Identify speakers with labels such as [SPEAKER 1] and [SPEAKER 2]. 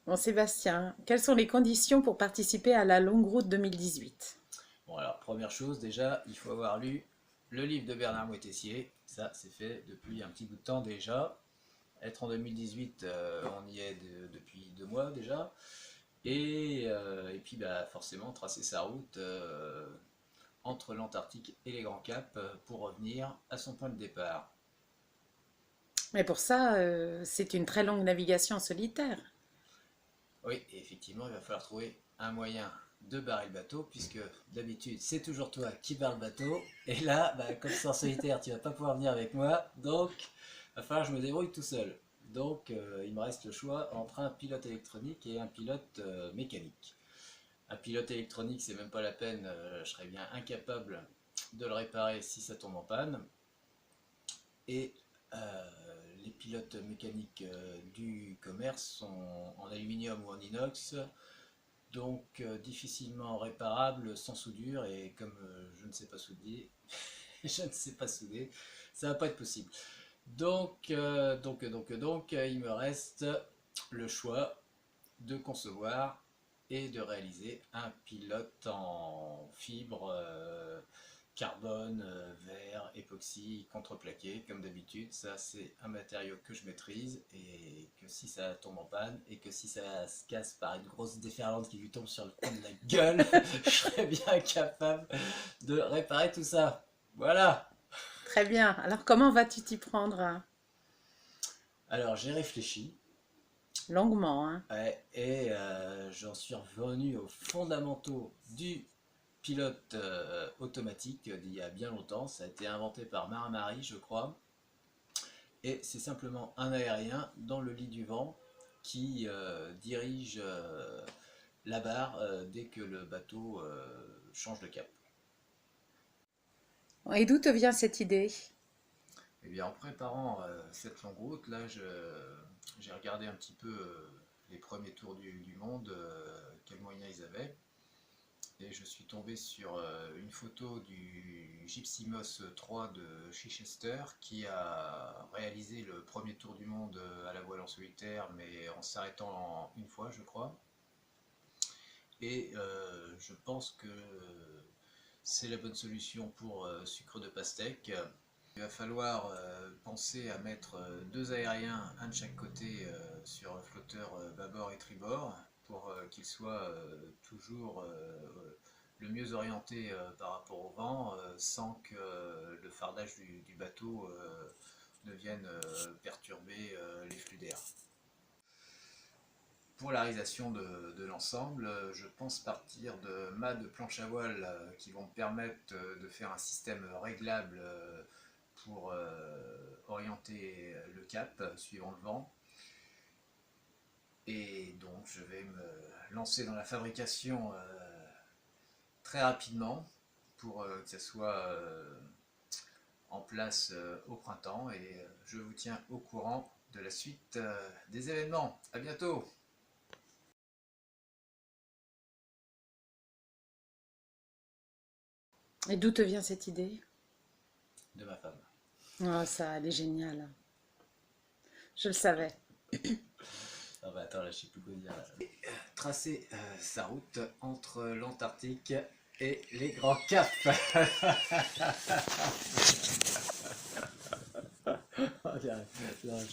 [SPEAKER 1] Bon, Sébastien, quelles sont les conditions pour participer à la Longue Route 2018?
[SPEAKER 2] Bon alors, première chose, déjà, il faut avoir lu le livre de Bernard Moitessier. Ça, c'est fait depuis un petit bout de temps déjà. Être en 2018, on y est depuis 2 mois déjà. Et puis, bah, forcément, tracer sa route entre l'Antarctique et les Grands Caps pour revenir à son point de départ.
[SPEAKER 1] Mais pour ça, c'est une très longue navigation en solitaire.
[SPEAKER 2] Oui, et effectivement, il va falloir trouver un moyen de barrer le bateau, puisque d'habitude, c'est toujours toi qui barre le bateau. Et là, bah, comme c'est en solitaire, tu vas pas pouvoir venir avec moi. Donc, il va falloir que je me débrouille tout seul. Donc, il me reste le choix entre un pilote électronique et un pilote mécanique. Un pilote électronique, c'est même pas la peine, je serais bien incapable de le réparer si ça tombe en panne. Et les pilotes mécaniques du commerce sont en aluminium ou en inox, donc difficilement réparables sans soudure. Et comme je ne sais pas souder, je ne sais pas souder, ça va pas être possible. Donc, il me reste le choix de concevoir et de réaliser un pilote en fibre carbone, verre, époxy, contreplaqué, comme d'habitude. Ça, c'est un matériau que je maîtrise et que si ça tombe en panne et que si ça se casse par une grosse déferlante qui lui tombe sur le coin de la gueule, je serais bien capable de réparer tout ça. Voilà.
[SPEAKER 1] Très bien. Alors, comment vas-tu t'y prendre?
[SPEAKER 2] Alors, j'ai réfléchi.
[SPEAKER 1] Longuement, hein.
[SPEAKER 2] Ouais, et j'en suis revenu aux fondamentaux du pilote automatique d'il y a bien longtemps. Ça a été inventé par Marin-Marie, je crois. Et c'est simplement un aérien dans le lit du vent qui dirige la barre dès que le bateau change de cap.
[SPEAKER 1] Et d'où te vient cette idée?
[SPEAKER 2] Et bien en préparant cette longue route, là, j'ai regardé un petit peu les premiers tours du monde, quels moyens ils avaient. Et je suis tombé sur une photo du Gypsy Moss 3 de Chichester qui a réalisé le premier tour du monde à la voile en solitaire, mais en s'arrêtant une fois, je crois. Et je pense que c'est la bonne solution pour Sucre de Pastèque. Il va falloir penser à mettre deux aériens, un de chaque côté, sur le flotteur bâbord et tribord, pour qu'ils soient toujours le mieux orientés par rapport au vent, sans que le fardage du bateau ne vienne perturber les flux d'air. Pour la réalisation de l'ensemble, je pense partir de mâts de planche à voile qui vont me permettre de faire un système réglable pour orienter le cap suivant le vent. Et donc je vais me lancer dans la fabrication très rapidement pour que ça soit en place au printemps. Et je vous tiens au courant de la suite des événements. A bientôt!
[SPEAKER 1] Et d'où te vient cette idée?
[SPEAKER 2] De ma femme.
[SPEAKER 1] Oh, ça, elle est géniale. Je le savais.
[SPEAKER 2] Ah bah attends, là je sais plus quoi dire. Là. Tracer sa route entre l'Antarctique et les Grands Caps. Oh, j'arrête, j'arrête,